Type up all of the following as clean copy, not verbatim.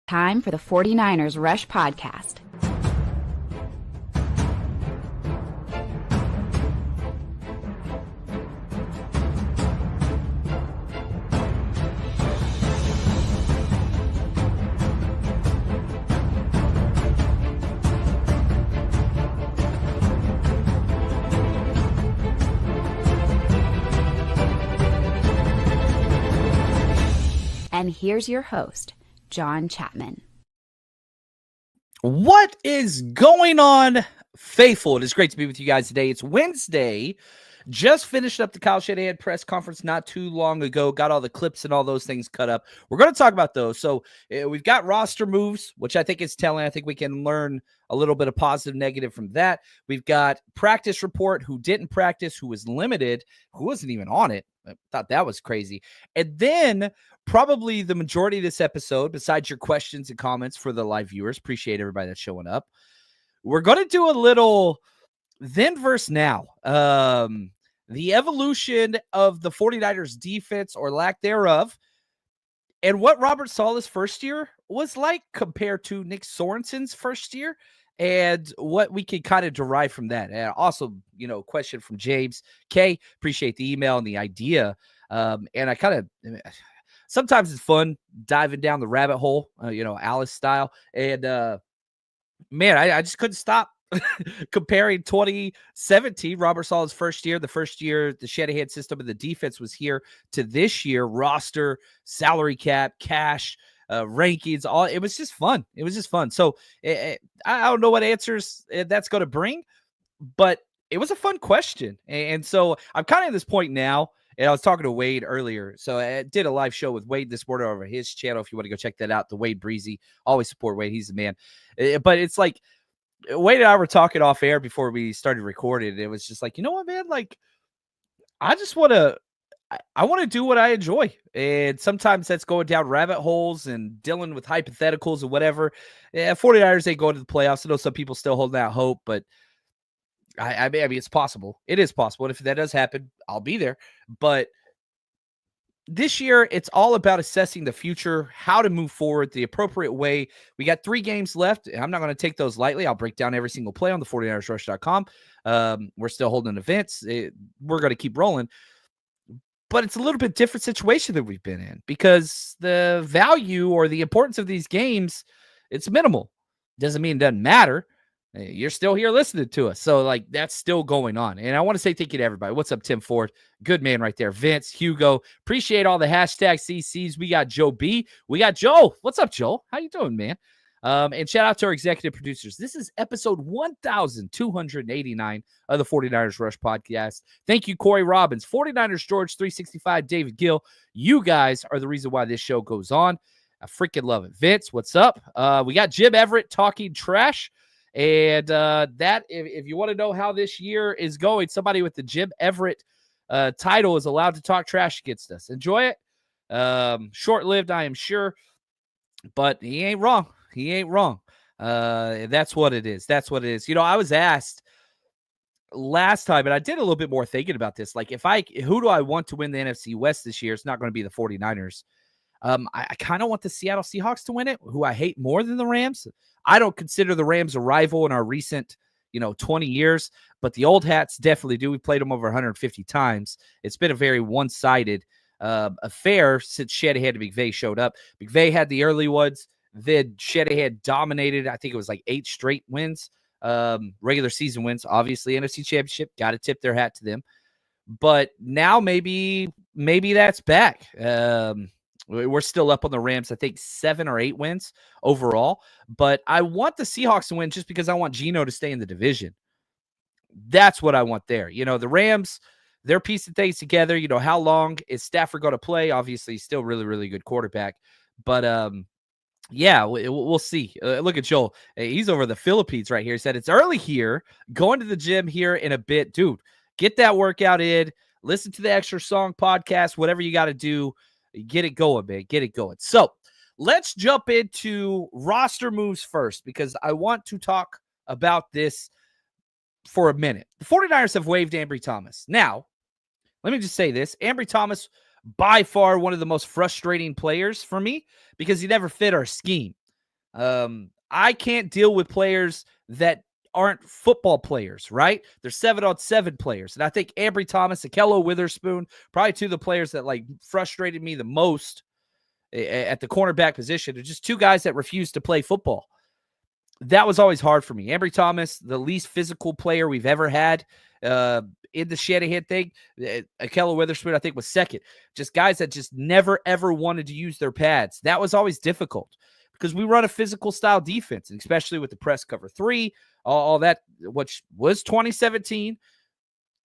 Time for the 49ers Rush Podcast. And here's your host, John Chapman. What is going on, faithful? It is great to be with you guys today. It's Wednesday. Just finished up the Kyle Shanahan press conference not too long ago. Got all the clips and all those things cut up. We're going to talk about those. So we've got roster moves, which I think is telling. I think we can learn a little bit of positive, negative from that. We've got practice report, who didn't practice, who was limited, who wasn't even on it. I thought that was crazy. And then probably the majority of this episode, besides your questions and comments for the live viewers, appreciate everybody that's showing up. We're going to do a little then versus now. The evolution of the 49ers defense or lack thereof, and what Robert Saleh's first year was like compared to Nick Sorensen's first year, and what we can kind of derive from that. And also, question from James K. Appreciate the email and the idea. And I kind of, sometimes it's fun diving down the rabbit hole, Alice style. And man, I just couldn't stop comparing 2017, Robert Saleh's first year, the Shanahan system and the defense was here, to this year, roster, salary cap, cash, rankings, all. It was just fun. So I don't know what answers that's going to bring, but it was a fun question. And so I'm kind of at this point now, and I was talking to Wade earlier. So I did a live show with Wade this morning over his channel. If you want to go check that out, the Wade Breezy. Always support Wade. He's the man. But it's like, Wade and I were talking off air before we started recording. It was just like, you know what, man? Like, I just want to, I want to do what I enjoy. And sometimes that's going down rabbit holes and dealing with hypotheticals and whatever. 49ers ain't going to the playoffs. I know some people still holding out hope, but I mean, it's possible. It is possible. And if that does happen, I'll be there. But this year, it's all about assessing the future, how to move forward the appropriate way. We got 3 games left. I'm not going to take those lightly. I'll break down every single play on the 49ersrush.com. We're still holding events. We're going to keep rolling. But it's a little bit different situation than we've been in, because the value or the importance of these games, it's minimal. Doesn't mean it doesn't matter. You're still here listening to us. So, like, that's still going on. And I want to say thank you to everybody. What's up, Tim Ford? Good man right there. Vince, Hugo. Appreciate all the hashtag CCs. We got Joe B. We got Joe. What's up, Joe? How you doing, man? And shout out to our executive producers. This is episode 1289 of the 49ers Rush podcast. Thank you, Corey Robbins, 49ers George 365, David Gill. You guys are the reason why this show goes on. I freaking love it. Vince, what's up? We got Jim Everett talking trash. And that, if you want to know how this year is going, somebody with the Jim Everett title is allowed to talk trash against us. Enjoy it. Short-lived, I am sure. But he ain't wrong. That's what it is. I was asked last time, and I did a little bit more thinking about this. Like, who do I want to win the NFC West this year? It's not going to be the 49ers. I kind of want the Seattle Seahawks to win it, who I hate more than the Rams. I don't consider the Rams a rival in our recent, 20 years, but the old hats definitely do. We played them over 150 times. It's been a very one-sided affair since Shanahan and McVay showed up. McVay had the early ones. Then Shanahan dominated. I think it was like 8 straight wins, regular season wins. Obviously, NFC Championship, got to tip their hat to them. But now maybe that's back. We're still up on the Rams, I think 7 or 8 wins overall. But I want the Seahawks to win just because I want Geno to stay in the division. That's what I want there. The Rams, they're piecing things together. How long is Stafford going to play? Obviously, he's still really, really good quarterback. But, yeah, we'll see. Look at Joel. He's over the Philippines right here. He said, it's early here. Going to the gym here in a bit. Dude, get that workout in. Listen to the Extra Song podcast, whatever you got to do. Get it going, man. Get it going. So let's jump into roster moves first, because I want to talk about this for a minute. The 49ers have waived Ambry Thomas. Now, let me just say this. Ambry Thomas, by far one of the most frustrating players for me, because he never fit our scheme. I can't deal with players that aren't football players, right? They're 7-on-7 players. And I think Ambry Thomas, Akello Witherspoon, probably two of the players that like frustrated me the most at the cornerback position. They're just two guys that refuse to play football. That was always hard for me. Ambry Thomas, the least physical player we've ever had in the Shanahan thing. Akello Witherspoon, I think, was second. Just guys that just never, ever wanted to use their pads. That was always difficult because we run a physical style defense, and especially with the press cover 3, all that, which was 2017,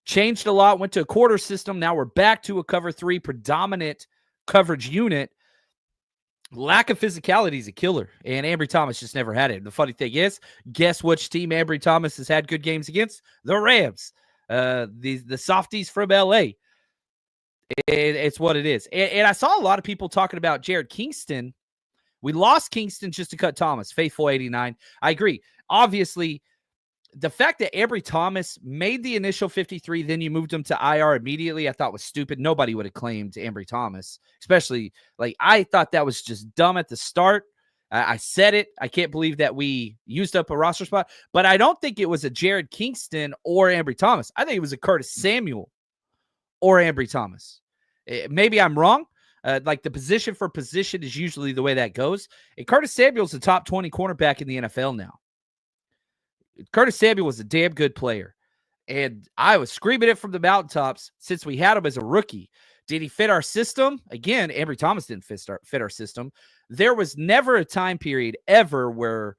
changed a lot, went to a quarter system. Now we're back to a cover 3 predominant coverage unit. Lack of physicality is a killer, and Ambry Thomas just never had it. The funny thing is, guess which team Ambry Thomas has had good games against? The Rams, the softies from LA. It's what it is. And I saw a lot of people talking about Jared Kingston. We lost Kingston just to cut Thomas. Faithful 89. I agree. Obviously, the fact that Ambry Thomas made the initial 53, then you moved him to IR immediately, I thought was stupid. Nobody would have claimed Ambry Thomas, especially like I thought that was just dumb at the start. I said it. I can't believe that we used up a roster spot, but I don't think it was a Jared Kingston or Ambry Thomas. I think it was a Curtis Samuel or Ambry Thomas. Maybe I'm wrong. Like the position for position is usually the way that goes. And Curtis Samuel's the top 20 cornerback in the NFL now. Curtis Samuel was a damn good player, and I was screaming it from the mountaintops since we had him as a rookie. Did he fit our system? Again, Ambry Thomas didn't fit our system. There was never a time period ever where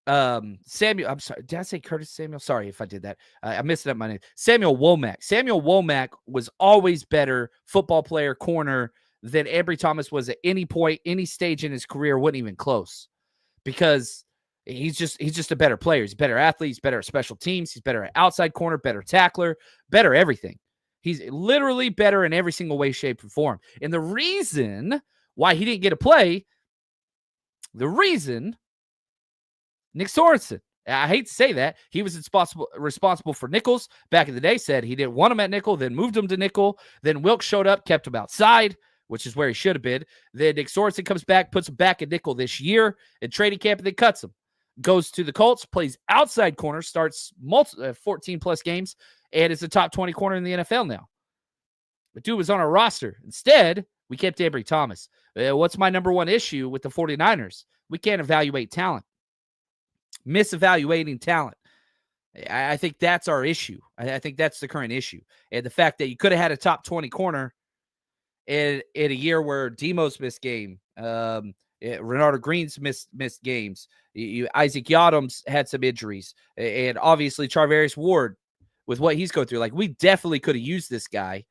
Samuel, I'm sorry, did I say Curtis Samuel? Sorry if I did that. I messed up my name. Samuel Womack. Samuel Womack was always better football player corner than Ambry Thomas was at any point, any stage in his career, wasn't even close, because he's just a better player. He's a better athlete. He's better at special teams. He's better at outside corner, better tackler, better everything. He's literally better in every single way, shape, and form. And the reason why he didn't get a play, Nick Sorensen. I hate to say that. He was responsible for nickels back in the day, said he didn't want him at nickel, then moved him to nickel. Then Wilkes showed up, kept him outside, which is where he should have been. Then Nick Sorensen comes back, puts him back at nickel this year in training camp, and then cuts him. Goes to the Colts, plays outside corner, starts 14-plus games, and is a top 20 corner in the NFL now. The dude was on our roster. Instead, we kept Ambry Thomas. What's my number one issue with the 49ers? We can't evaluate talent. Misevaluating talent. I think that's our issue. I think that's the current issue. And the fact that you could have had a top 20 corner in a year where Demos missed game, Renardo Green's missed games. Isaac Yadams had some injuries, and obviously Charvarius Ward with what he's going through. Like, we definitely could have used this guy,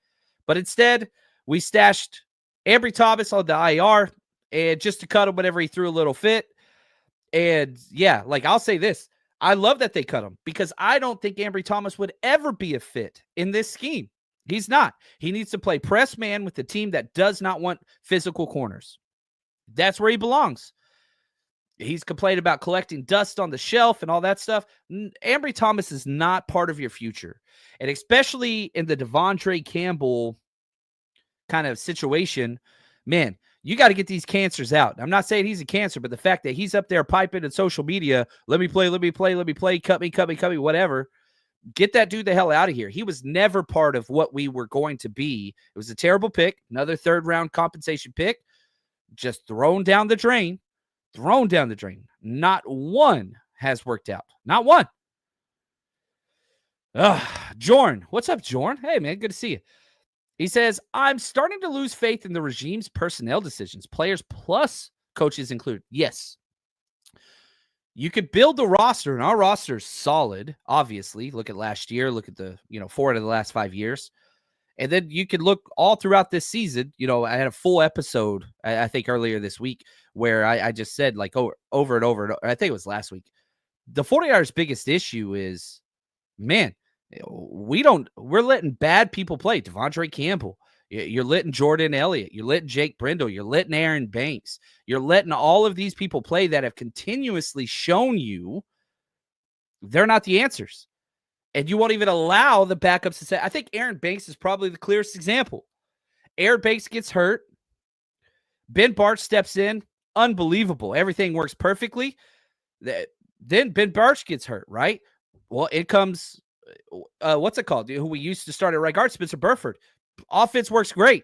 but instead we stashed Ambry Thomas on the IR and just to cut him whenever he threw a little fit. And yeah, like I'll say this, I love that they cut him because I don't think Ambry Thomas would ever be a fit in this scheme. He's not. He needs to play press man with the team that does not want physical corners. That's where he belongs. He's complained about collecting dust on the shelf and all that stuff. Ambry Thomas is not part of your future. And especially in the Devondre Campbell kind of situation, man, you got to get these cancers out. I'm not saying he's a cancer, but the fact that he's up there piping in social media, let me play, cut me, whatever. Get that dude the hell out of here. He was never part of what we were going to be. It was a terrible pick, another third-round compensation pick, just thrown down the drain. Not one has worked out. Not one. Jorn. What's up, Jorn? Hey, man, good to see you. He says, I'm starting to lose faith in the regime's personnel decisions, players plus coaches included. Yes. You could build the roster, and our roster is solid, obviously. Look at last year. Look at the, 4 out of the last 5 years. And then you can look all throughout this season. I had a full episode, I think, earlier this week where I just said, like, over and over. I think it was last week. The 49ers' biggest issue is, man, we're letting bad people play. Devondre Campbell. You're letting Jordan Elliott. You're letting Jake Brindle. You're letting Aaron Banks. You're letting all of these people play that have continuously shown you they're not the answers. And you won't even allow the backups to say, I think Aaron Banks is probably the clearest example. Aaron Banks gets hurt. Ben Bart steps in, unbelievable. Everything works perfectly. Then Ben Barch gets hurt, right? Well, it comes, what's it called? Who we used to start at right guard, Spencer Burford. Offense works great.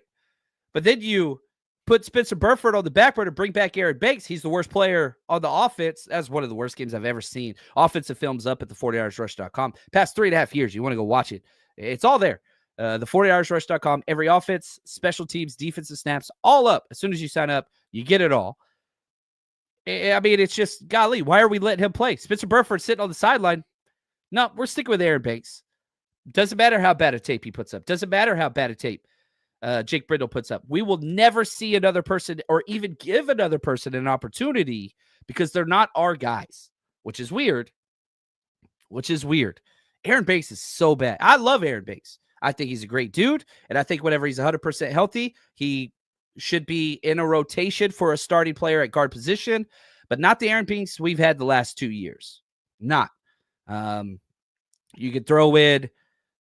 But then you put Spencer Burford on the back burner to bring back Aaron Banks. He's the worst player on the offense. That's one of the worst games I've ever seen. Offensive films up at the 40YardsRush.com. Past 3.5 years, you want to go watch it. It's all there. The 40YardsRush.com. Every offense, special teams, defensive snaps, all up. As soon as you sign up, you get it all. I mean, it's just, golly, why are we letting him play? Spencer Burford sitting on the sideline. No, we're sticking with Aaron Banks. Doesn't matter how bad a tape he puts up. Doesn't matter how bad a tape Jake Brindle puts up. We will never see another person or even give another person an opportunity because they're not our guys, which is weird. Aaron Banks is so bad. I love Aaron Banks. I think he's a great dude, and I think whenever he's 100% healthy, he should be in a rotation for a starting player at guard position, but not the Aaron Banks we've had the last 2 years. Not. You could throw in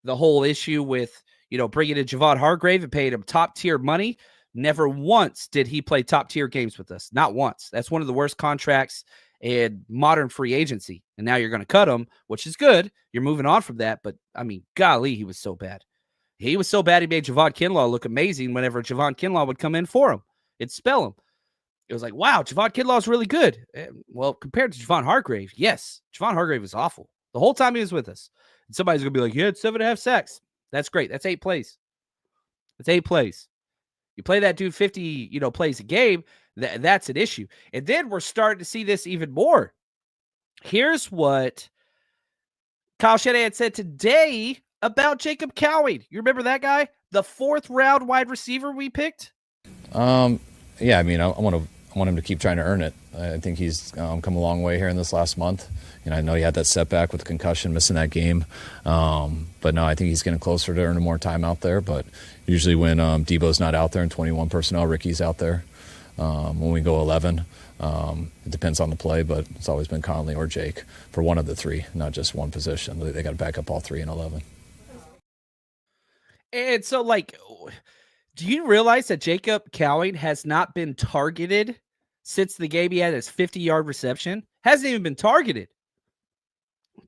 the whole issue with, bringing in Javon Hargrave and paying him top-tier money. Never once did he play top-tier games with us. Not once. That's one of the worst contracts in modern free agency. And now you're going to cut him, which is good. You're moving on from that. But, I mean, golly, he was so bad. He was so bad he made Javon Kinlaw look amazing whenever Javon Kinlaw would come in for him. It'd spell him. It was like, wow, Javon Kinlaw is really good. Well, compared to Javon Hargrave, yes, Javon Hargrave was awful the whole time he was with us. And somebody's going to be like, he had 7.5 sacks. That's great. That's 8 plays. That's 8 plays. You play that dude 50, plays a game, that's an issue. And then we're starting to see this even more. Here's what Kyle Shanahan said today about Jacob Cowing. You remember that guy? The 4th round wide receiver we picked? Yeah, I mean, I want him to keep trying to earn it. I think he's come a long way here in this last month. I know he had that setback with the concussion, missing that game. But no, I think he's getting closer to earning more time out there. But usually when Debo's not out there and 21 personnel, Ricky's out there. When we go 11, it depends on the play, but it's always been Conley or Jake for one of the 3, not just one position. They got to back up all 3 in 11. And so, do you realize that Jacob Cowing has not been targeted since the game he had his 50-yard reception? Hasn't even been targeted.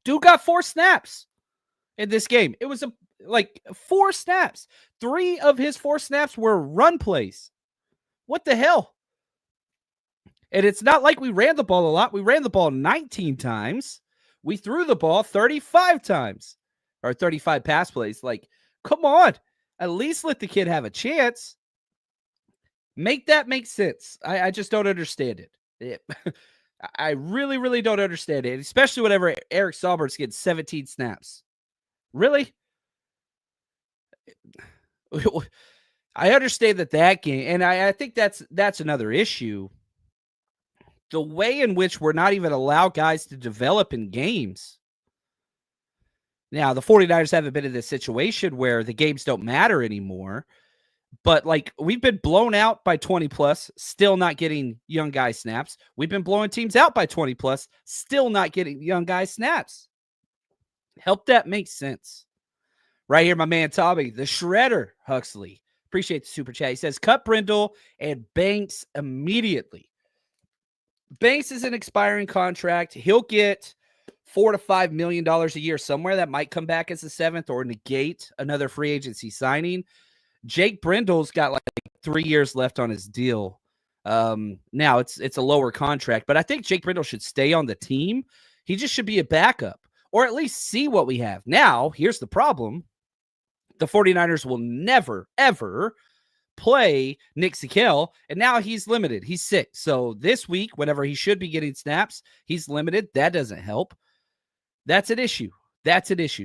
Dude got 4 snaps in this game. It was 4 snaps. 3 of his 4 snaps were run plays. What the hell? And it's not like we ran the ball a lot. We ran the ball 19 times. We threw the ball 35 times. Or 35 pass plays. Come on. At least let the kid have a chance. Make that make sense. I just don't understand it. I really, really don't understand it, especially whenever Eric Saubert's getting 17 snaps. Really? I understand that game, and I think that's another issue. The way in which we're not even allow guys to develop in games. Now, the 49ers haven't been in this situation where the games don't matter anymore. But, we've been blown out by 20+, still not getting young guy snaps. We've been blowing teams out by 20+, still not getting young guy snaps. Help that make sense. Right here, my man Tommy, the Shredder Huxley. Appreciate the super chat. He says, cut Brindle and Banks immediately. Banks is an expiring contract. He'll get $4 to $5 million a year somewhere. That might come back as a 7th or negate another free agency signing. Jake Brindle's got 3 years left on his deal. Now it's a lower contract, but I think Jake Brindle should stay on the team. He just should be a backup or at least see what we have. Now, here's the problem. The 49ers will never, ever play Nick Sikel, and now he's limited. He's sick. So this week, whenever he should be getting snaps, he's limited. That doesn't help. That's an issue.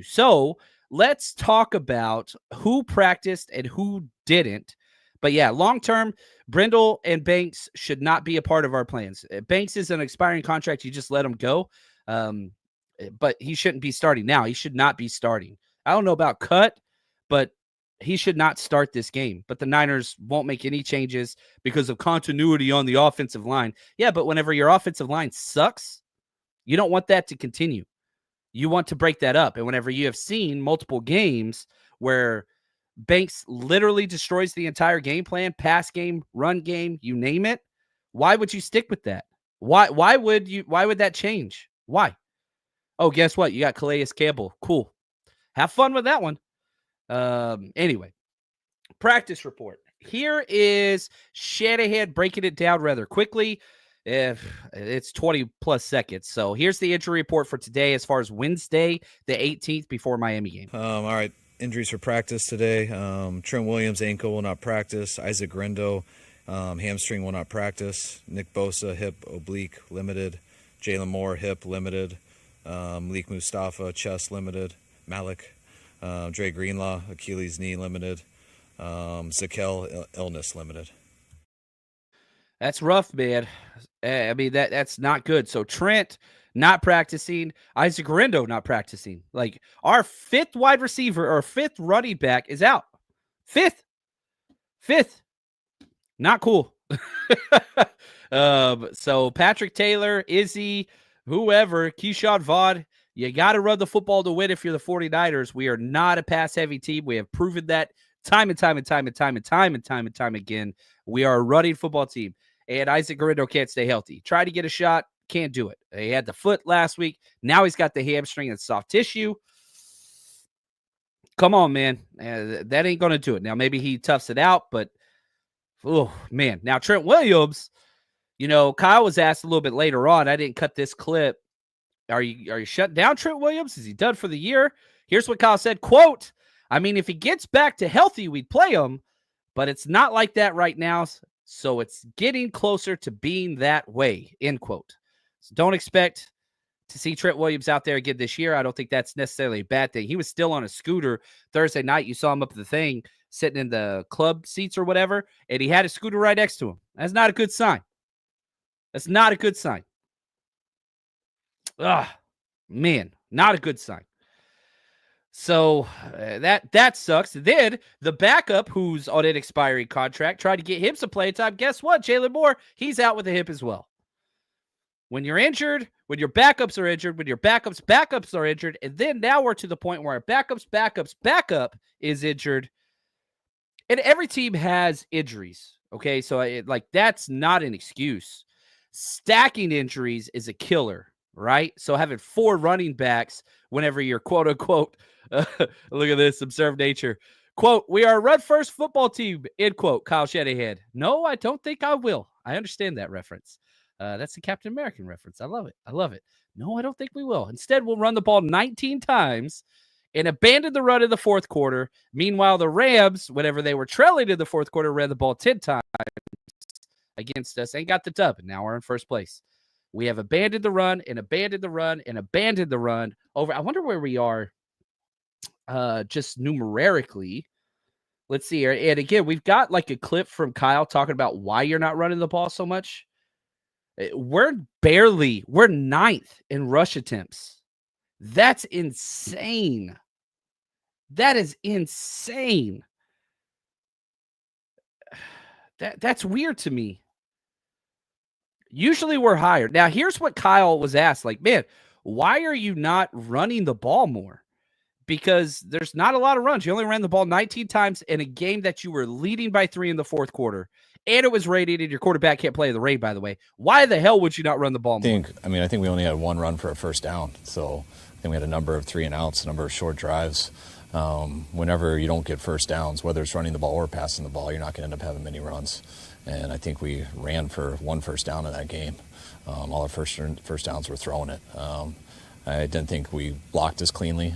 So let's talk about who practiced and who didn't. But yeah, long-term, Brindle and Banks should not be a part of our plans. Banks is an expiring contract. You just let him go. But he shouldn't be starting now. He should not be starting. I don't know about cut, but he should not start this game. But the Niners won't make any changes because of continuity on the offensive line. Yeah, but whenever your offensive line sucks, you don't want that to continue. You want to break that up. And whenever you have seen multiple games where Banks literally destroys the entire game plan, pass game, run game, you name it, Why would you stick with that? Why would that change? Why? Oh, guess what? You got Calais Campbell. Cool. Have fun with that one. Anyway, practice report. Here is Shanahan breaking it down rather quickly. If it's 20 plus seconds. So here's the injury report for today as far as Wednesday, the 18th before Miami game. All right. Injuries for practice today. Trent Williams, ankle, will not practice. Isaac Grendo, hamstring, will not practice. Nick Bosa, hip, oblique, limited. Jalen Moore, hip, limited. Malik Mustafa, chest, limited. Malik. Dre Greenlaw, Achilles, knee, limited. Zakel, illness, limited. That's rough, man. I mean, that's not good. So Trent not practicing, Isaac Rendo not practicing. Like our fifth wide receiver or fifth running back is out. Fifth. Not cool. So Patrick Taylor, Izzy, whoever, Keyshawn Vaughn, you got to run the football to win if you're the 49ers. We are not a pass-heavy team. We have proven that time and time again. We are a running football team. And Isaac Guerrero can't stay healthy. Try to get a shot, can't do it. He had the foot last week. Now he's got the hamstring and soft tissue. Come on, man. That ain't going to do it. Now, maybe he toughs it out, but, oh, man. Now, Trent Williams, Kyle was asked a little bit later on. I didn't cut this clip. Are you shutting down Trent Williams? Is he done for the year? Here's what Kyle said, quote, I mean, if he gets back to healthy, we'd play him, but it's not like that right now. So it's getting closer to being that way, end quote. So don't expect to see Trent Williams out there again this year. I don't think that's necessarily a bad thing. He was still on a scooter Thursday night. You saw him up the thing, sitting in the club seats or whatever, and he had a scooter right next to him. That's not a good sign. That's not a good sign. Man, not a good sign. So that sucks. Then the backup, who's on an expiring contract, tried to get him some play time. Guess what? Jalen Moore, he's out with a hip as well. When you're injured, when your backups are injured, when your backups are injured, and then now we're to the point where our backup is injured. And every team has injuries, okay? So that's not an excuse. Stacking injuries is a killer, right? So having 4 running backs whenever you're quote unquote, look at this, observe nature. Quote, we are a run-first football team, end quote, Kyle Shanahan. No, I don't think I will. I understand that reference. That's a Captain American reference. I love it. No, I don't think we will. Instead, we'll run the ball 19 times and abandon the run in the fourth quarter. Meanwhile, the Rams, whenever they were trailing in the fourth quarter, ran the ball 10 times against us and got the dub. And now we're in first place. We have abandoned the run and abandoned the run and abandoned the run over. I wonder where we are just numerically. Let's see here. And again, we've got like a clip from Kyle talking about why you're not running the ball so much. We're 9th in rush attempts. That's insane. That is insane. That's weird to me. Usually we're higher. Now, here's what Kyle was asked. Like, man, why are you not running the ball more? Because there's not a lot of runs. You only ran the ball 19 times in a game that you were leading by 3 in the fourth quarter. And it was rated, and your quarterback can't play in the rain, by the way. Why the hell would you not run the ball more? I think we only had 1 run for a first down. So I think we had a number of 3 and outs, a number of short drives. Whenever you don't get first downs, whether it's running the ball or passing the ball, you're not going to end up having many runs. And I think we ran for 1 first down in that game. All our first downs were throwing it. I didn't think we blocked as cleanly,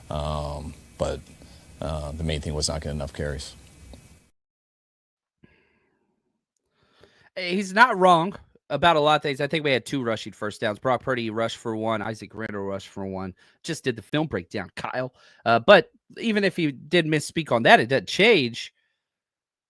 but the main thing was not getting enough carries. He's not wrong about a lot of things. I think we had 2 rushing first downs. Brock Purdy rushed for 1. Isaac Randall rushed for 1. Just did the film breakdown, Kyle. But even if he did misspeak on that, it doesn't change.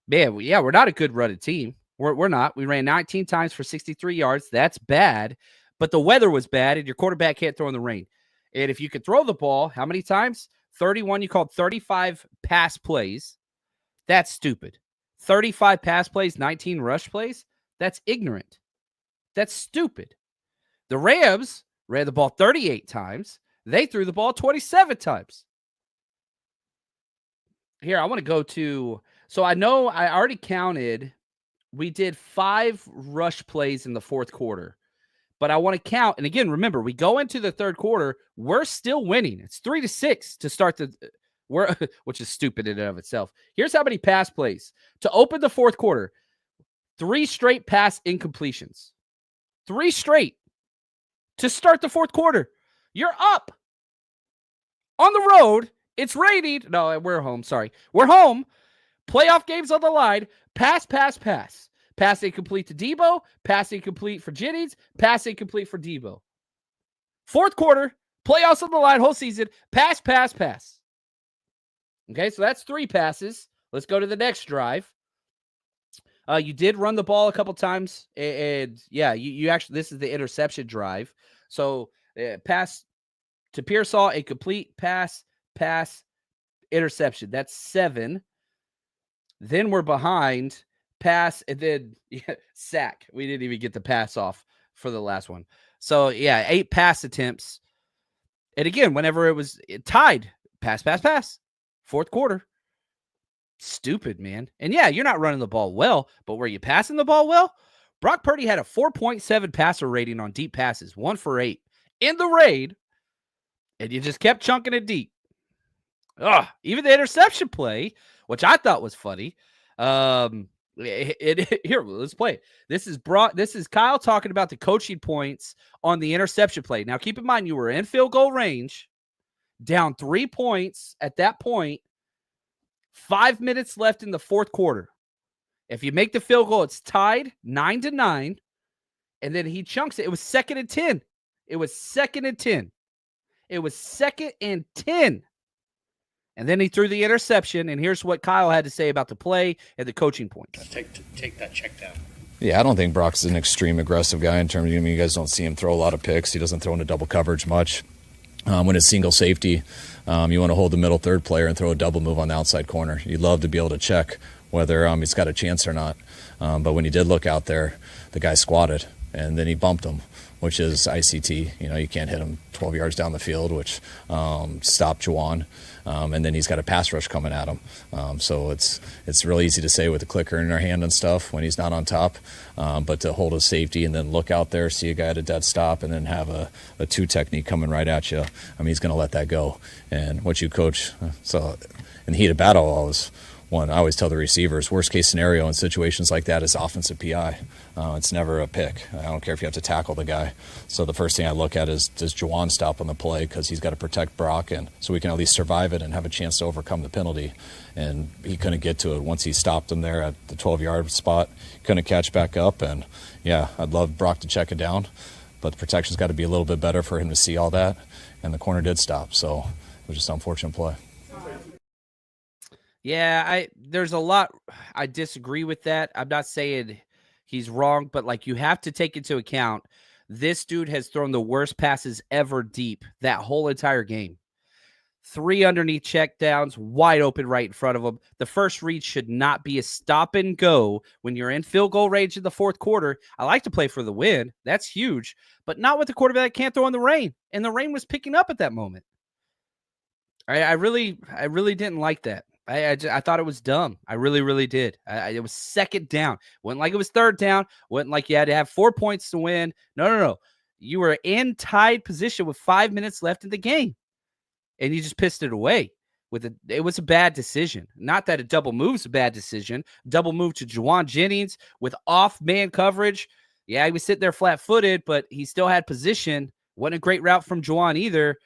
Man, we're not a good running team. We're not. We ran 19 times for 63 yards. That's bad. But the weather was bad, and your quarterback can't throw in the rain. And if you could throw the ball, how many times? 31. You called 35 pass plays. That's stupid. 35 pass plays, 19 rush plays. That's ignorant. That's stupid. The Rams ran the ball 38 times. They threw the ball 27 times. Here, I want to go to, so I know I already counted we did 5 rush plays in the fourth quarter. But I want to count. And again, remember, we go into the third quarter, we're still winning. It's 3-6 to start which is stupid in and of itself. Here's how many pass plays. To open the fourth quarter, 3 straight pass incompletions. 3 straight to start the fourth quarter. You're up. On the road, it's raining. No, we're home. Sorry. We're home. Playoff games on the line. Pass. Pass incomplete to Debo. Pass incomplete for Jennings. Pass incomplete for Debo. Fourth quarter, playoffs on the line, whole season. Pass. Okay, so that's 3 passes. Let's go to the next drive. You did run the ball a couple times, and yeah, you actually, this is the interception drive. So pass to Pearsall, incomplete, pass, interception. That's 7. Then we're behind. Pass, and then sack. We didn't even get the pass off for the last one. So, 8 pass attempts. And again, whenever it was tied, pass. Fourth quarter. Stupid, man. And you're not running the ball well, but were you passing the ball well? Brock Purdy had a 4.7 passer rating on deep passes, 1 for 8 in the raid, and you just kept chunking it deep. Even the interception play, which I thought was funny. Here, let's play it. This is Kyle talking about the coaching points on the interception play. Now, keep in mind, you were in field goal range, down 3 points at that point, 5 minutes left in the fourth quarter. If you make the field goal, it's tied 9-9, and then he chunks it. It was 2nd and 10. It was 2nd and 10. And then he threw the interception, and here's what Kyle had to say about the play and the coaching points. Take that check down. Yeah, I don't think Brock's an extreme aggressive guy in terms of, you guys don't see him throw a lot of picks. He doesn't throw into double coverage much. When it's single safety, you want to hold the middle third player and throw a double move on the outside corner. You'd love to be able to check whether he's got a chance or not. But when he did look out there, the guy squatted, and then he bumped him, which is ICT. You can't hit him 12 yards down the field, which stopped Juwan. And then he's got a pass rush coming at him. So it's really easy to say with the clicker in our hand and stuff when he's not on top. But to hold his safety and then look out there, see a guy at a dead stop, and then have a 2 technique coming right at you, he's going to let that go. And what you coach, so in the heat of battle, I always tell the receivers, worst case scenario in situations like that is offensive PI. It's never a pick. I don't care if you have to tackle the guy. So the first thing I look at is, does Juwan stop on the play, because he's got to protect Brock, and so we can at least survive it and have a chance to overcome the penalty. And he couldn't get to it once he stopped him there at the 12-yard spot. Couldn't catch back up, and I'd love Brock to check it down, but the protection's got to be a little bit better for him to see all that, and the corner did stop. So it was just an unfortunate play. Yeah, there's a lot I disagree with that. I'm not saying he's wrong, but you have to take into account this dude has thrown the worst passes ever deep that whole entire game. 3 underneath checkdowns, wide open right in front of him. The first read should not be a stop and go when you're in field goal range in the fourth quarter. I like to play for the win. That's huge, but not with the quarterback that can't throw in the rain. And the rain was picking up at that moment. I really didn't like that. I thought it was dumb. I really did. It was 2nd down. Wasn't like it was 3rd down. Wasn't like you had to have 4 points to win. No. You were in tied position with 5 minutes left in the game, and you just pissed it away. It was a bad decision. Not that a double move's a bad decision. Double move to Juwan Jennings with off-man coverage. Yeah, he was sitting there flat-footed, but he still had position. Wasn't a great route from Juwan either.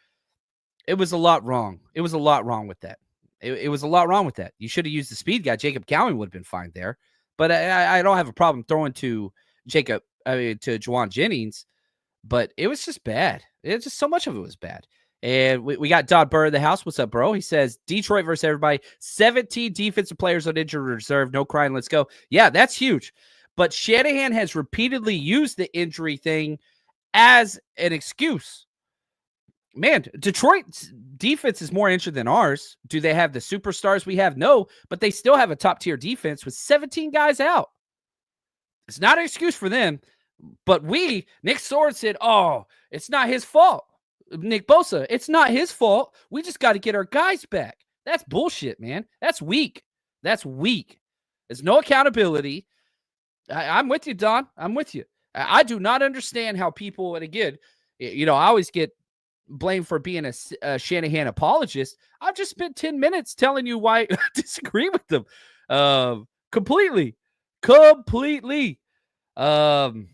It was a lot wrong. It was a lot wrong with that. It was a lot wrong with that. You should have used the speed guy. Jacob Cowan would have been fine there. But I don't have a problem throwing to Juwan Jennings. But it was just bad. It's just so much of it was bad. And we got Dodd Burr in the house. What's up, bro? He says, Detroit versus everybody. 17 defensive players on injured reserve. No crying. Let's go. Yeah, that's huge. But Shanahan has repeatedly used the injury thing as an excuse. Man, Detroit's defense is more injured than ours. Do they have the superstars we have? No, but they still have a top-tier defense with 17 guys out. It's not an excuse for them, but Nick Sword said, it's not his fault. Nick Bosa, it's not his fault. We just got to get our guys back. That's bullshit, man. That's weak. There's no accountability. I'm with you, Don. I'm with you. I do not understand how people, and again, I always get blamed for being a Shanahan apologist. I've just spent 10 minutes telling you why I disagree with them. Completely. Completely. Um,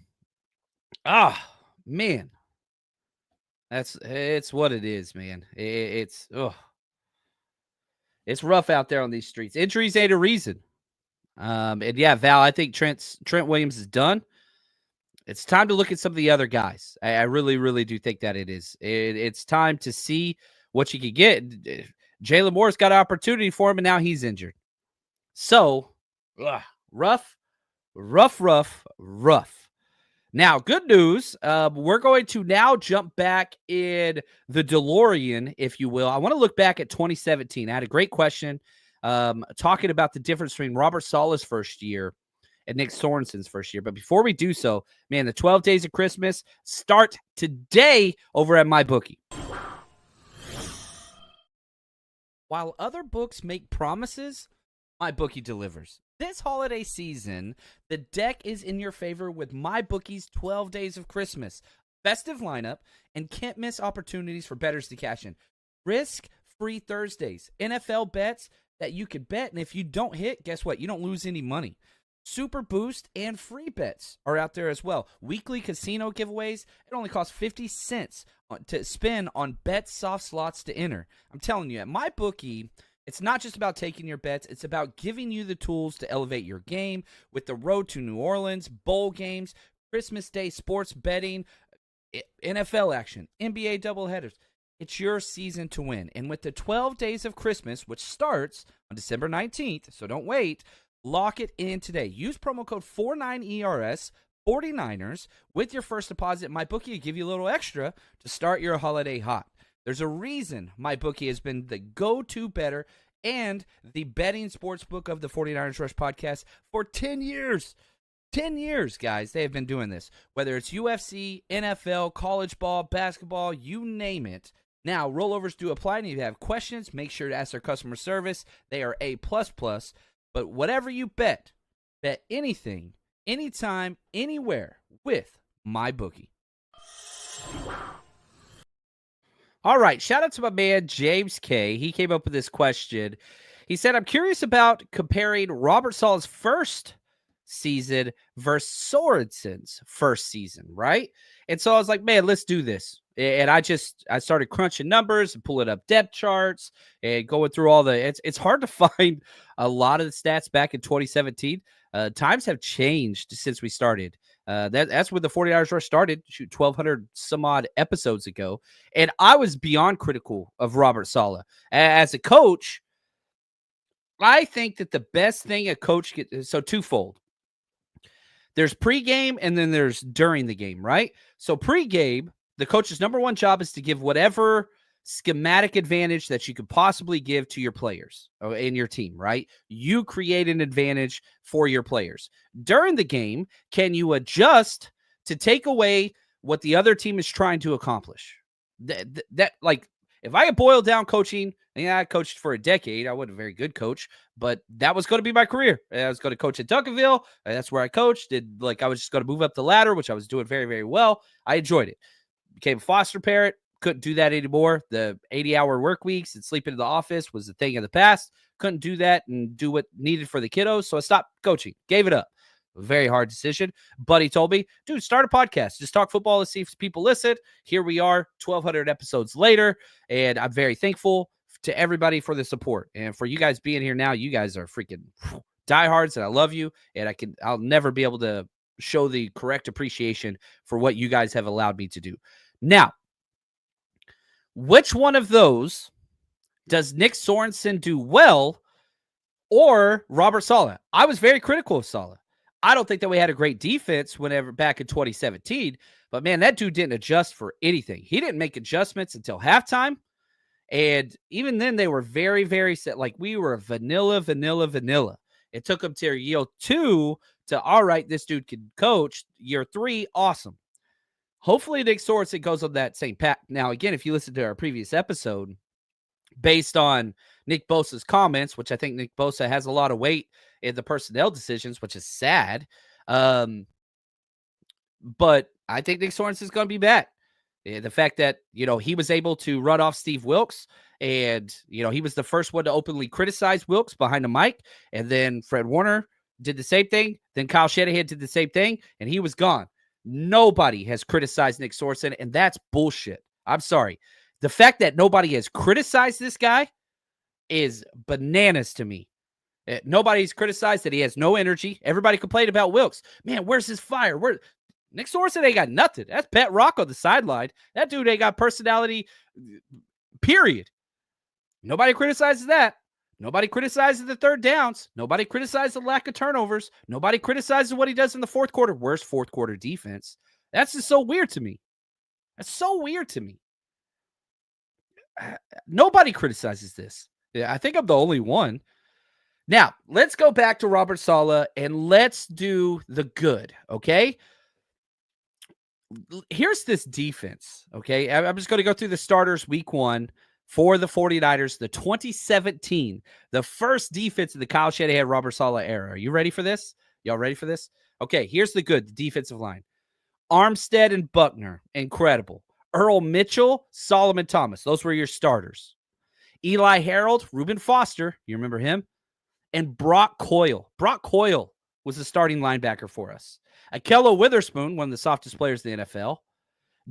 man. It's what it is, man. It's rough out there on these streets. Injuries ain't a reason. And yeah, Val, I think Trent Williams is done. It's time to look at some of the other guys. I really, really do think that it is. It's time to see what you could get. Jalen Moore's got an opportunity for him, and now he's injured. So, rough. Now, good news. We're going to now jump back in the DeLorean, if you will. I want to look back at 2017. I had a great question talking about the difference between Robert Saleh's first year and Nick Sorensen's first year. But before we do so, man, the 12 Days of Christmas start today over at MyBookie. While other books make promises, MyBookie delivers. This holiday season, the deck is in your favor with MyBookie's 12 Days of Christmas. Festive lineup and can't miss opportunities for bettors to cash in. Risk-free Thursdays, NFL bets that you could bet, and if you don't hit, guess what? You don't lose any money. Super Boost and free bets are out there as well. Weekly casino giveaways. It only costs 50 cents to spin on bet soft slots to enter. I'm telling you, at MyBookie, it's not just about taking your bets. It's about giving you the tools to elevate your game with the road to New Orleans, bowl games, Christmas Day sports betting, NFL action, NBA doubleheaders. It's your season to win. And with the 12 Days of Christmas, which starts on December 19th, so don't wait, lock it in today. Use promo code 49ERS, 49ers, with your first deposit. MyBookie will give you a little extra to start your holiday hot. There's a reason MyBookie has been the go-to bettor and the betting sports book of the 49ers Rush podcast for 10 years. 10 years, guys, they have been doing this. Whether it's UFC, NFL, college ball, basketball, you name it. Now, rollovers do apply, and if you have questions, make sure to ask their customer service. They are A++. But whatever you bet anything, anytime, anywhere with MyBookie. All right, shout out to my man, James K. He came up with this question. He said, I'm curious about comparing Robert Saleh's first season versus Sorensen's first season, right? And so I was like, man, let's do this. And I started crunching numbers and pulling up depth charts and going through all the, it's hard to find a lot of the stats back in 2017. Times have changed since we started. That's when the 49ers Rush started, 1,200 some odd episodes ago. And I was beyond critical of Robert Saleh. As a coach, I think that the best thing a coach gets, so twofold. There's pregame and then there's during the game, right? So pregame, the coach's number one job is to give whatever schematic advantage that you could possibly give to your players in your team, right? You create an advantage for your players. During the game, can you adjust to take away what the other team is trying to accomplish? That like, if I had boiled down coaching, I coached for a decade. I wasn't a very good coach, but that was going to be my career. I was going to coach at Duncanville. That's where I coached. I was just going to move up the ladder, which I was doing very, very well. I enjoyed it. Became a foster parent. Couldn't do that anymore. The 80-hour work weeks and sleeping in the office was a thing of the past. Couldn't do that and do what needed for the kiddos. So I stopped coaching, gave it up. A very hard decision. Buddy told me, dude, start a podcast. Just talk football and see if people listen. Here we are, 1,200 episodes later. And I'm very thankful to everybody for the support. And for you guys being here now, you guys are freaking diehards, and I love you. And I'll never be able to show the correct appreciation for what you guys have allowed me to do. Now, which one of those does Nick Sorensen do well or Robert Saleh? I was very critical of Saleh. I don't think that we had a great defense whenever back in 2017, but man, that dude didn't adjust for anything. He didn't make adjustments until halftime. And even then they were very, very set. Like we were vanilla. It took him to year 2 to, all right, this dude can coach. Year 3, awesome. Hopefully Nick Sorensen goes on that same path. Now, again, if you listen to our previous episode, based on Nick Bosa's comments, which I think Nick Bosa has a lot of weight in the personnel decisions, which is sad. But I think Nick Sorensen's going to be back. The fact that, he was able to run off Steve Wilks, and, he was the first one to openly criticize Wilks behind the mic. And then Fred Warner did the same thing. Then Kyle Shanahan did the same thing, and he was gone. Nobody has criticized Nick Sorensen, and that's bullshit. I'm sorry. The fact that nobody has criticized this guy is bananas to me. Nobody's criticized that he has no energy. Everybody complained about Wilks. Man, where's his fire? Nick Sorensen ain't got nothing. That's Pet Rock on the sideline. That dude ain't got personality, period. Nobody criticizes that. Nobody criticizes the third downs. Nobody criticizes the lack of turnovers. Nobody criticizes what he does in the fourth quarter. Where's fourth quarter defense? That's just so weird to me. That's so weird to me. Nobody criticizes this. I think I'm the only one. Now, let's go back to Robert Saleh and let's do the good, okay? Here's this defense, okay? I'm just going to go through the starters week 1 for the 49ers, the 2017, the first defense of the Kyle Shanahan, Robert Saleh era. Are you ready for this? Y'all ready for this? Okay, here's the good, the defensive line. Armstead and Buckner, incredible. Earl Mitchell, Solomon Thomas. Those were your starters. Eli Harold, Reuben Foster, you remember him? And Brock Coyle. Brock Coyle was the starting linebacker for us. Akello Witherspoon, one of the softest players in the NFL.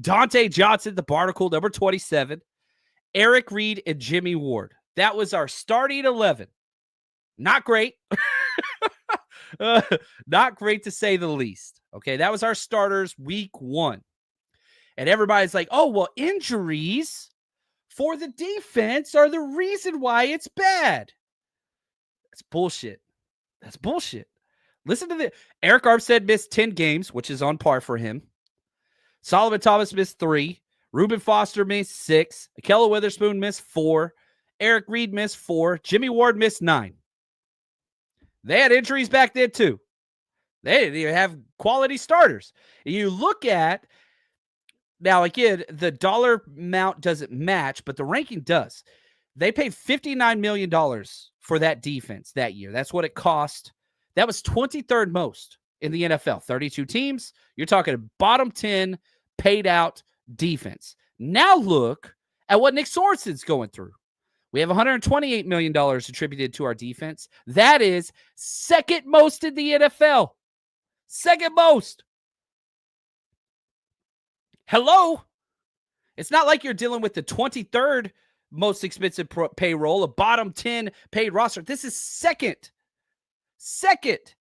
Dante Johnson, the barnacle, number 27. Eric Reed and Jimmy Ward. That was our starting 11. Not great. Not great to say the least. Okay, that was our starters week 1. And everybody's like, oh, well, injuries for the defense are the reason why it's bad. That's bullshit. That's bullshit. Listen to this. Eric Armstead missed 10 games, which is on par for him. Solomon Thomas missed 3. Reuben Foster missed 6. Akello Witherspoon missed 4. Eric Reed missed 4. Jimmy Ward missed 9. They had injuries back then, too. They didn't even have quality starters. You look at, now again, the dollar amount doesn't match, but the ranking does. They paid $59 million for that defense that year. That's what it cost. That was 23rd most in the NFL. 32 teams. You're talking bottom 10 paid out defense. Now look at what Nick Sorensen's going through. We have $128 million attributed to our defense. That is second most in the NFL. Second most. Hello? It's not like you're dealing with the 23rd most expensive payroll, a bottom 10 paid roster. This is second. Second.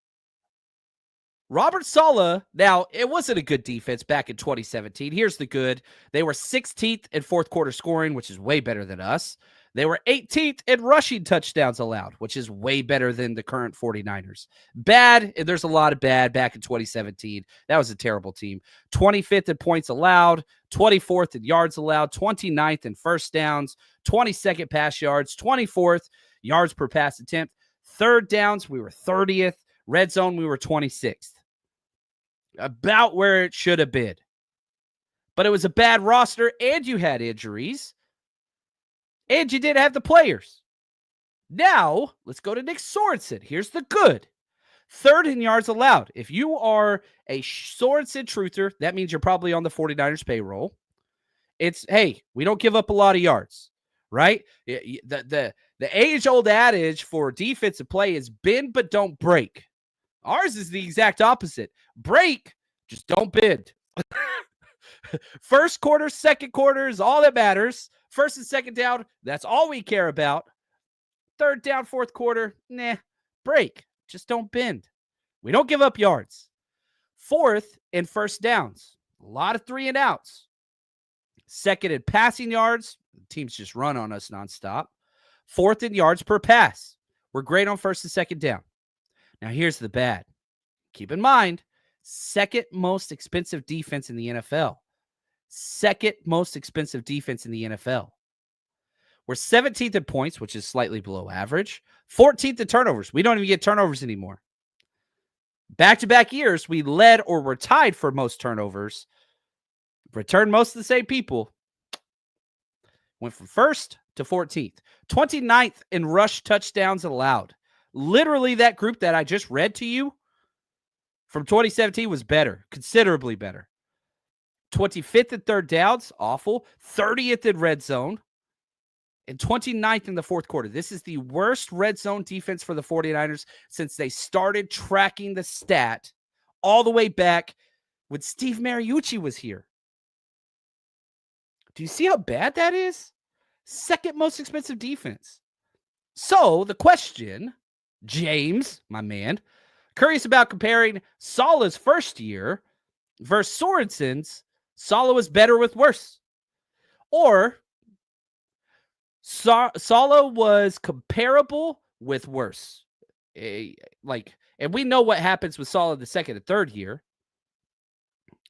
Robert Saleh, now, it wasn't a good defense back in 2017. Here's the good. They were 16th in fourth quarter scoring, which is way better than us. They were 18th in rushing touchdowns allowed, which is way better than the current 49ers. Bad, and there's a lot of bad back in 2017. That was a terrible team. 25th in points allowed, 24th in yards allowed, 29th in first downs, 22nd pass yards, 24th yards per pass attempt. Third downs, we were 30th. Red zone, we were 26th. About where it should have been. But it was a bad roster, and you had injuries. And you didn't have the players. Now, let's go to Nick Sorensen. Here's the good. Third in yards allowed. If you are a Sorensen truther, that means you're probably on the 49ers payroll. It's, hey, we don't give up a lot of yards, right? The age-old adage for defensive play is bend but don't break. Ours is the exact opposite. Break, just don't bend. First quarter, second quarter is all that matters. First and second down, that's all we care about. Third down, fourth quarter, nah, break. Just don't bend. We don't give up yards. Fourth in first downs, a lot of 3 and outs. Second in passing yards, teams just run on us nonstop. Fourth in yards per pass. We're great on first and second down. Now here's the bad. Keep in mind, second most expensive defense in the NFL. Second most expensive defense in the NFL. We're 17th in points, which is slightly below average. 14th in turnovers. We don't even get turnovers anymore. Back-to-back years, we led or were tied for most turnovers. Returned most of the same people. Went from first to 14th. 29th in rush touchdowns allowed. Literally that group that I just read to you, from 2017 was better, considerably better. 25th in third downs, awful. 30th in red zone. And 29th in the fourth quarter. This is the worst red zone defense for the 49ers since they started tracking the stat all the way back when Steve Mariucci was here. Do you see how bad that is? Second most expensive defense. So the question, James, my man, curious about comparing Salah's first year versus Sorensen's. Salah was better with worse. Or Salah was comparable with worse. And we know what happens with Salah the second and third year.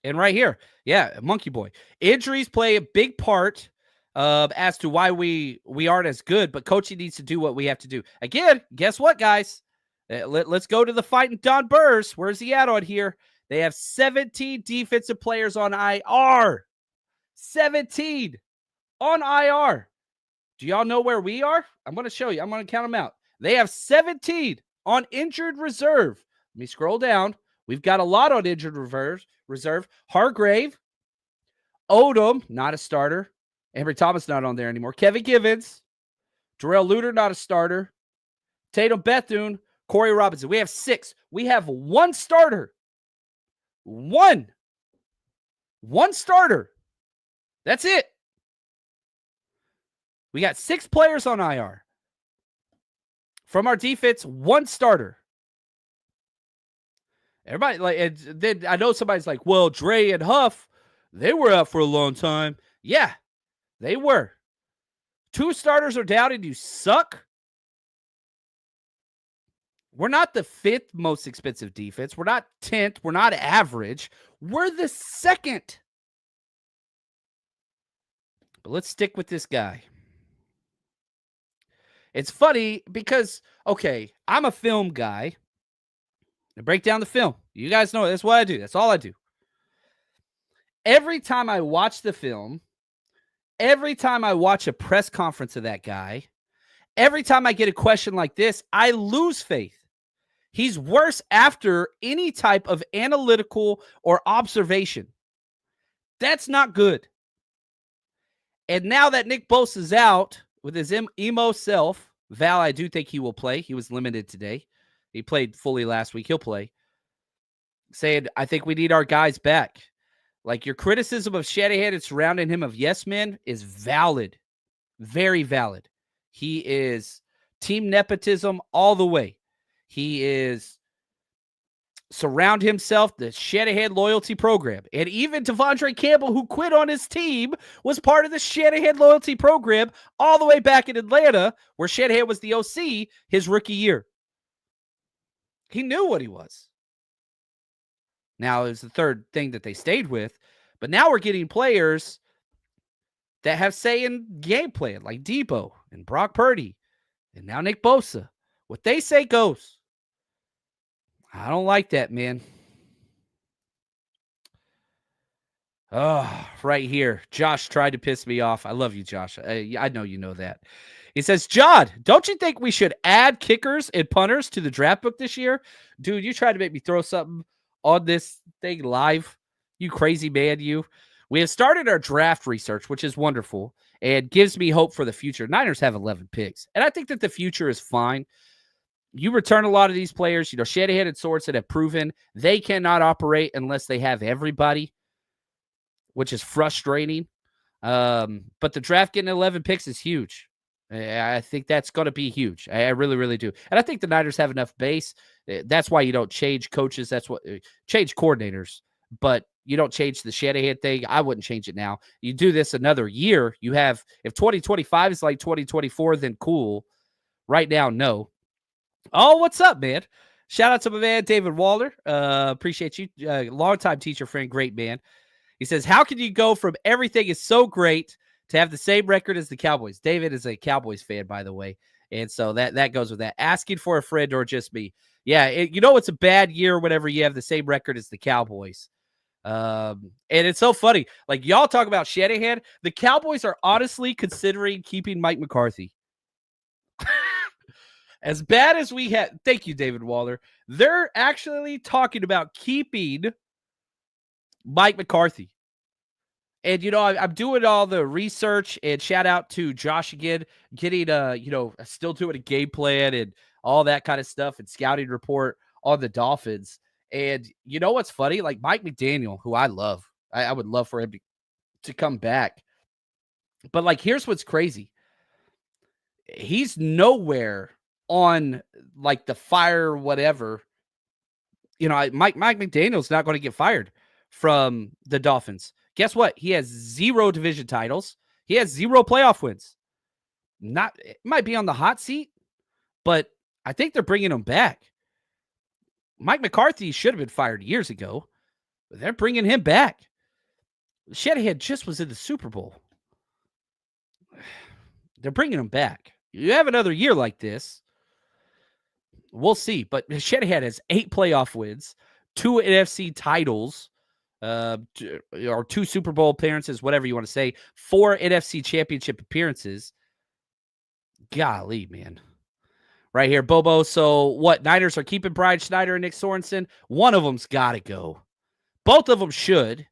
And right here, yeah, Monkey Boy. Injuries play a big part as to why we aren't as good, but coaching needs to do what we have to do. Again, guess what, guys? Let's go to the fighting Don Burrs. Where's he at on here? They have 17 defensive players on IR. 17 on IR. Do y'all know where we are? I'm going to show you. I'm going to count them out. They have 17 on injured reserve. Let me scroll down. We've got a lot on injured reserve. Hargrave, Odom, not a starter. Henry Thomas not on there anymore. Kevin Givens, Darrell Luter, not a starter. Tatum Bethune, Corey Robinson. We have 6. We have 1 starter. One starter. That's it. We got 6 players on IR. From our defense, 1 starter. Everybody, then I know somebody's like, well, Dre and Huff, they were out for a long time. Yeah, they were. 2 starters are down and you suck? We're not the 5th most expensive defense. We're not 10th. We're not average. We're the 2nd. But let's stick with this guy. It's funny because, okay, I'm a film guy. I break down the film. You guys know it. That's what I do. That's all I do. Every time I watch the film, every time I watch a press conference of that guy, every time I get a question like this, I lose faith. He's worse after any type of analytical or observation. That's not good. And now that Nick Bosa's out with his emo self, Val, I do think he will play. He was limited today. He played fully last week. He'll play. Saying, I think we need our guys back. Like, your criticism of Shanahan and surrounding him of yes men is valid. Very valid. He is team nepotism all the way. He is surround himself the Shanahan loyalty program. And even Devondre Campbell, who quit on his team, was part of the Shanahan loyalty program all the way back in Atlanta, where Shanahan was the OC his rookie year. He knew what he was. Now, it was the third thing that they stayed with. But now we're getting players that have say in game plan, like Debo and Brock Purdy and now Nick Bosa. What they say goes. I don't like that, man. Oh, right here. Josh tried to piss me off. I love you, Josh. I know you know that. He says, John, don't you think we should add kickers and punters to the draft book this year? Dude, you tried to make me throw something on this thing live. You crazy man, you. We have started our draft research, which is wonderful and gives me hope for the future. Niners have 11 picks, and I think that the future is fine. You return a lot of these players. You know, Shanahan and Sorensen have proven they cannot operate unless they have everybody, which is frustrating. But the draft getting 11 picks is huge. I think that's going to be huge. I really, really do. And I think the Niners have enough base. That's why you don't change coaches. That's what change coordinators, but you don't change the Shanahan thing. I wouldn't change it now. You do this another year. You have, if 2025 is like 2024, then cool. Right now, no. Oh, what's up, man? Shout out to my man, David Waller. Appreciate you. Longtime teacher friend, great man. He says, how can you go from everything is so great to have the same record as the Cowboys? David is a Cowboys fan, by the way. And so that goes with that. Asking for a friend or just me. Yeah, it's a bad year whenever you have the same record as the Cowboys. And it's so funny. Like, y'all talk about Shanahan. The Cowboys are honestly considering keeping Mike McCarthy. As bad as we had, thank you, David Waller. They're actually talking about keeping Mike McCarthy. And, I'm doing all the research, and shout out to Josh again, getting, still doing a game plan and all that kind of stuff and scouting report on the Dolphins. And you know what's funny? Like Mike McDaniel, who I love, I would love for him to come back. But like, here's what's crazy. He's nowhere on like the fire, whatever. Mike McDaniel's not going to get fired from the Dolphins. Guess what? He has 0 division titles. He has 0 playoff wins. It might be on the hot seat, but I think they're bringing him back. Mike McCarthy should have been fired years ago, but they're bringing him back. Shanahan just was in the Super Bowl. They're bringing him back. You have another year like this, we'll see. But Shanahan has 8 playoff wins, 2 NFC titles, or 2 Super Bowl appearances, whatever you want to say, 4 NFC championship appearances. Golly, man. Right here, Bobo. So what? Niners are keeping Brian Schneider and Nick Sorensen. One of them's got to go. Both of them should.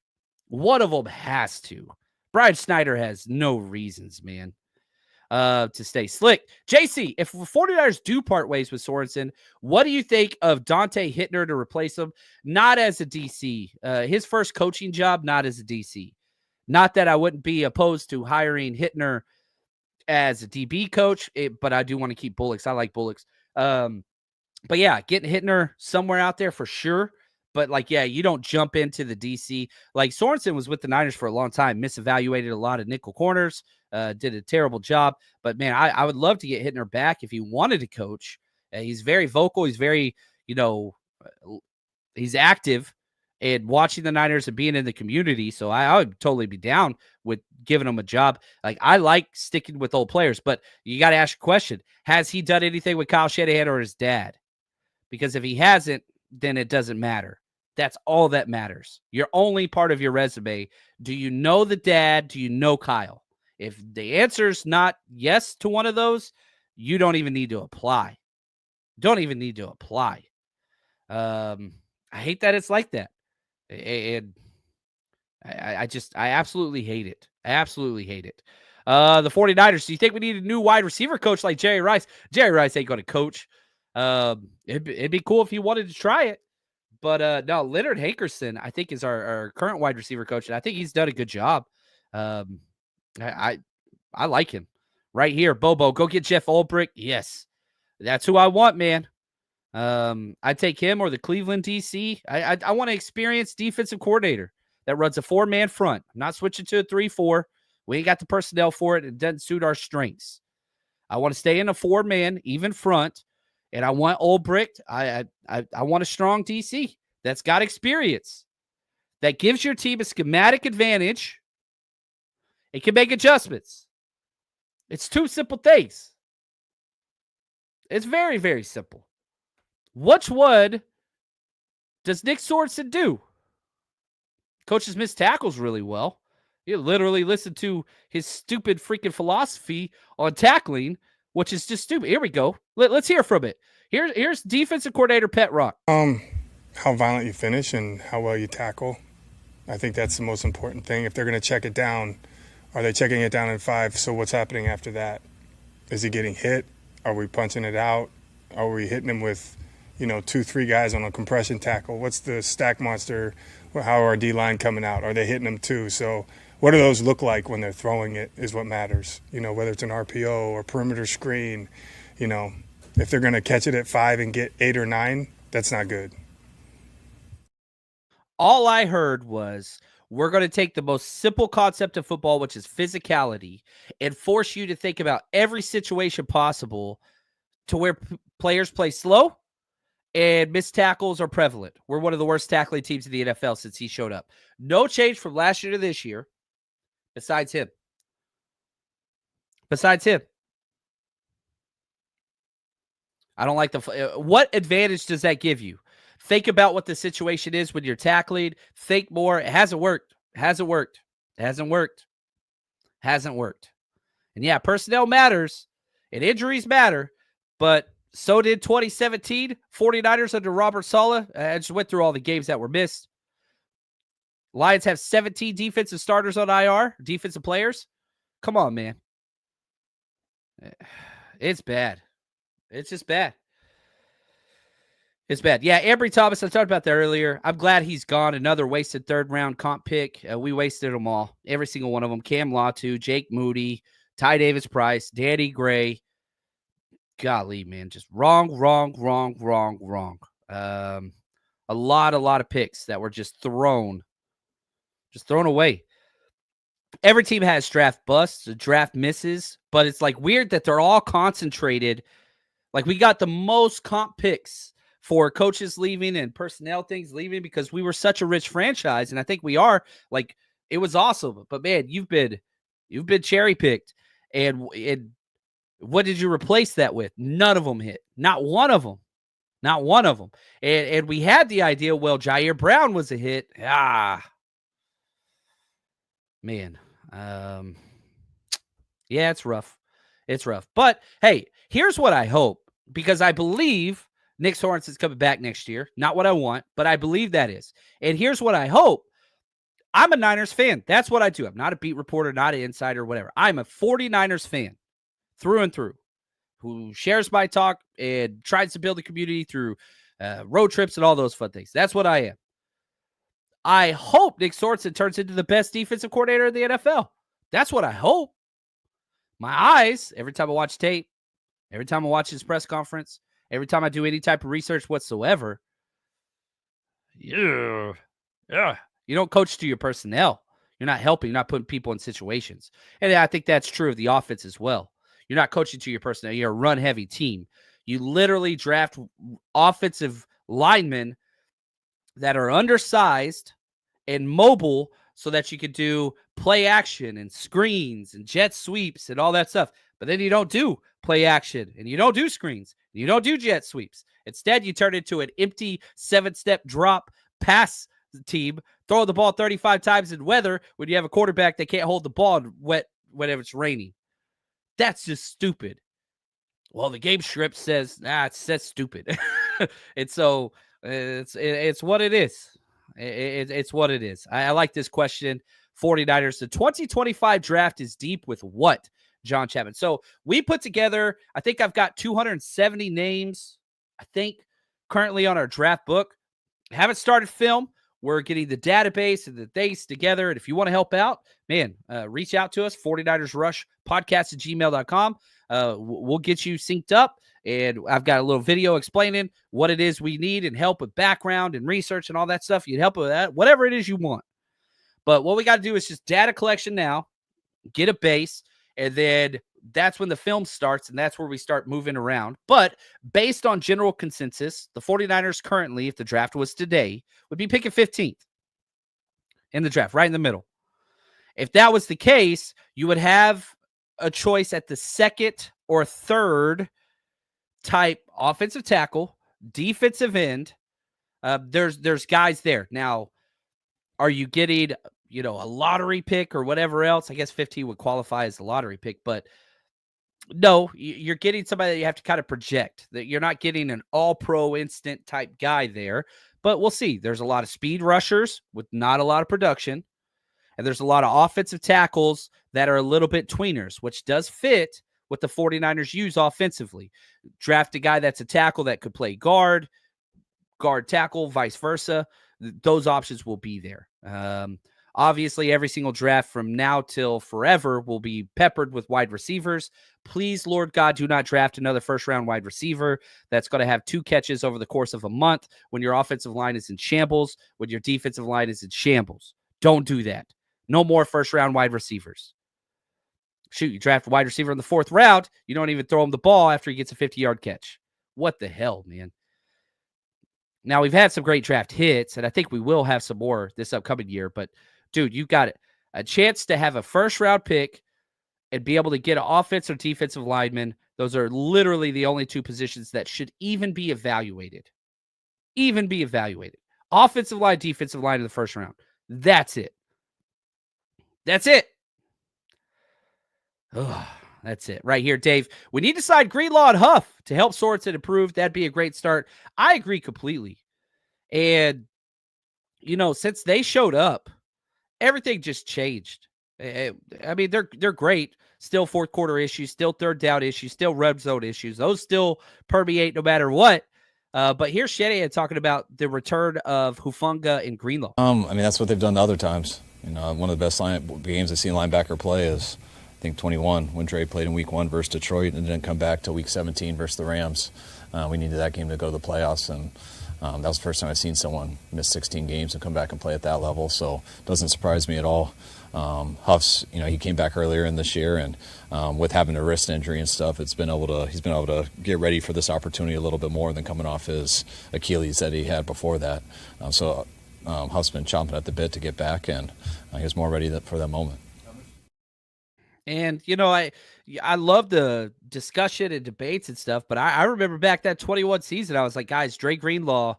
One of them has to. Brian Schneider has no reasons, man, to stay. Slick. JC, if the 49ers do part ways with Sorensen, what do you think of Dante Hittner to replace him? Not as a DC. His first coaching job, not as a DC. Not that I wouldn't be opposed to hiring Hittner as a DB coach, but I do want to keep Bullocks. I like Bullocks. But yeah, getting Hittner somewhere out there for sure. But like, yeah, you don't jump into the DC. Like Sorensen was with the Niners for a long time, misevaluated a lot of nickel corners, did a terrible job. But man, I would love to get Hittner back if he wanted to coach. He's very vocal. He's very, he's active and watching the Niners and being in the community. So I would totally be down with giving him a job. Like, I like sticking with old players, but you got to ask a question. Has he done anything with Kyle Shanahan or his dad? Because if he hasn't, then it doesn't matter. That's all that matters. You're only part of your resume. Do you know the dad? Do you know Kyle? If the answer's not yes to one of those, you don't even need to apply. Don't even need to apply. I hate that it's like that. And I absolutely hate it. I absolutely hate it. The 49ers, do you think we need a new wide receiver coach like Jerry Rice? Jerry Rice ain't going to coach. It'd be cool if he wanted to try it. But no, Leonard Hankerson, I think, is our current wide receiver coach, and I think he's done a good job. I like him. Right here, Bobo, go get Jeff Ulbrich. Yes, that's who I want, man. I'd take him or the Cleveland DC. I want an experienced defensive coordinator that runs a 4-man front. I'm not switching to a 3-4. We ain't got the personnel for it. It doesn't suit our strengths. I want to stay in a 4-man, even front. And I want Ulbrich. I want a strong DC that's got experience, that gives your team a schematic advantage. It can make adjustments. It's 2 simple things. It's very, very simple. Which one does Nick Sorensen do? Coaches miss tackles really well. You literally listen to his stupid freaking philosophy on tackling, which is just stupid. Here we go. Let's hear from it. Here's defensive coordinator Pet Rock. How violent you finish and how well you tackle. I think that's the most important thing. If they're going to check it down, are they checking it down in 5? So what's happening after that? Is he getting hit? Are we punching it out? Are we hitting him with, 2-3 guys on a compression tackle? What's the stack monster? How are our D-line coming out? Are they hitting them too? So what do those look like when they're throwing it is what matters. Whether it's an RPO or perimeter screen, if they're going to catch it at 5 and get 8 or 9, that's not good. All I heard was we're going to take the most simple concept of football, which is physicality, and force you to think about every situation possible to where players play slow and missed tackles are prevalent. We're one of the worst tackling teams in the NFL since he showed up. No change from last year to this year besides him. I don't like what advantage does that give you? Think about what the situation is when you're tackling. Think more. It hasn't worked. And yeah, personnel matters and injuries matter, but So did 2017 49ers under Robert Saleh. I just went through all the games that were missed. Lions have 17 defensive starters on IR, defensive players. Come on, man. It's bad. It's just bad. It's bad. Yeah, Ambry Thomas, I talked about that earlier. I'm glad he's gone. Another wasted third-round comp pick. We wasted them all. Every single one of them. Cam Latu, Jake Moody, Ty Davis-Price, Danny Gray. Golly, man. Just wrong. A lot of picks that were just thrown away. Every team has draft busts, draft misses, but it's like weird that they're all concentrated. Like we got the most comp picks for coaches leaving and personnel things leaving because we were such a rich franchise. And I think we are. Like, it was awesome. But man, you've been cherry picked. And what did you replace that with? None of them hit. Not one of them. Not one of them. And we had the idea, well, Jair Brown was a hit. Man. Yeah, it's rough. It's rough. But hey, here's what I hope, because I believe Nick Sorensen is coming back next year. Not what I want, but I believe that is. And here's what I hope. I'm a Niners fan. That's what I do. I'm not a beat reporter, not an insider, whatever. I'm a 49ers fan through and through who shares my talk and tries to build a community through road trips and all those fun things. That's what I am. I hope Nick Sorensen turns into the best defensive coordinator in the NFL. That's what I hope. My eyes, every time I watch tape, every time I watch his press conference, every time I do any type of research whatsoever, you don't coach to your personnel. You're not helping. You're not putting people in situations. And I think that's true of the offense as well. You're not coaching to your personnel. You're a run-heavy team. You literally draft offensive linemen that are undersized and mobile so that you could do play action and screens and jet sweeps and all that stuff. But then you don't do play action and you don't do screens. And you don't do jet sweeps. Instead, you turn it into an empty 7-step drop pass team, throw the ball 35 times in weather when you have a quarterback that can't hold the ball wet whenever it's raining. That's just stupid. Well, the game script says, that's stupid. And so it's what it is. It's what it is. I like this question. 49ers, the 2025 draft is deep with what, John Chapman? So we put together, I think I've got 270 names, I think, currently on our draft book. I haven't started film. We're getting the database and the things together. And if you want to help out, man, reach out to us, 49ers Rush podcast at gmail.com. We'll get you synced up. And I've got a little video explaining what it is we need and help with background and research and all that stuff. You'd help with that, whatever it is you want. But what we got to do is just data collection now, get a base, and then that's when the film starts, and that's where we start moving around. But based on general consensus, the 49ers currently, if the draft was today, would be picking 15th in the draft, right in the middle. If that was the case, you would have a choice at the second or third type offensive tackle, defensive end. There's guys there. Now, are you getting, a lottery pick or whatever else? I guess 15 would qualify as a lottery pick, but no, you're getting somebody that you have to kind of project. That you're not getting an all-pro instant type guy there, but we'll see. There's a lot of speed rushers with not a lot of production, and there's a lot of offensive tackles that are a little bit tweeners, which does fit what the 49ers use offensively. Draft a guy that's a tackle that could play guard tackle, vice versa. Those options will be there. Obviously, every single draft from now till forever will be peppered with wide receivers. Please, Lord God, do not draft another first-round wide receiver that's going to have 2 catches over the course of a month when your offensive line is in shambles, when your defensive line is in shambles. Don't do that. No more first-round wide receivers. Shoot, you draft a wide receiver in the 4th round, you don't even throw him the ball after he gets a 50-yard catch. What the hell, man? Now, we've had some great draft hits, and I think we will have some more this upcoming year, but dude, you got a chance to have a first-round pick and be able to get an offensive or defensive lineman. Those are literally the only 2 positions that should even be evaluated. Offensive line, defensive line in the first round. That's it. Ugh, That's it right here, Dave. We need to sign Greenlaw and Huff to help Sorensen improve. That'd be a great start. I agree completely. And, since they showed up, everything just changed. I mean, they're great. Still fourth quarter issues, still third down issues, still red zone issues. Those still permeate no matter what. But here's Shanahan talking about the return of Hufanga and Greenlaw. I mean, that's what they've done other times. One of the best games I've seen linebacker play is, I think, 21 when Dre played in week 1 versus Detroit and didn't come back till week 17 versus the Rams. We needed that game to go to the playoffs, and that was the first time I've seen someone miss 16 games and come back and play at that level. So it doesn't surprise me at all. Huff's, he came back earlier in this year, and with having a wrist injury and stuff, he's been able to get ready for this opportunity a little bit more than coming off his Achilles that he had before that. So Huff's been chomping at the bit to get back, and he was more ready for that moment. And, I love the discussion and debates and stuff, but I remember back that 21 season, I was like, guys, Dre Greenlaw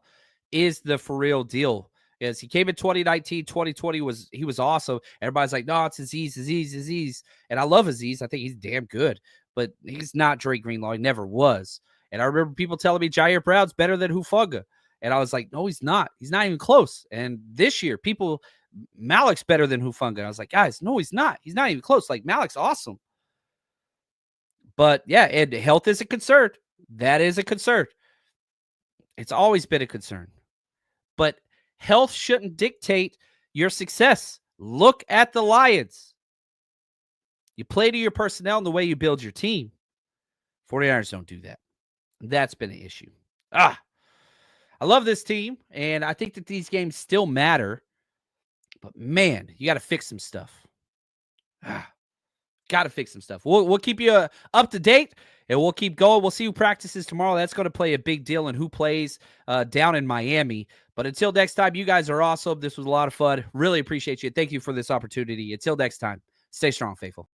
is the for real deal. As he came in 2019, 2020 he was awesome. Everybody's like, no, it's Aziz. And I love Aziz. I think he's damn good, but he's not Dre Greenlaw. He never was. And I remember people telling me Jair Brown's better than Hufanga. And I was like, no, he's not. He's not even close. And this year, Malik's better than Hufanga. I was like, guys, no, he's not. He's not even close. Like, Malik's awesome. But yeah, and health is a concern. That is a concern. It's always been a concern. But health shouldn't dictate your success. Look at the Lions. You play to your personnel and the way you build your team. 49ers don't do that. That's been an issue. I love this team, and I think that these games still matter. But, man, you got to fix some stuff. Got to fix some stuff. We'll keep you up to date, and we'll keep going. We'll see who practices tomorrow. That's going to play a big deal in who plays down in Miami. But until next time, you guys are awesome. This was a lot of fun. Really appreciate you. Thank you for this opportunity. Until next time, stay strong, faithful.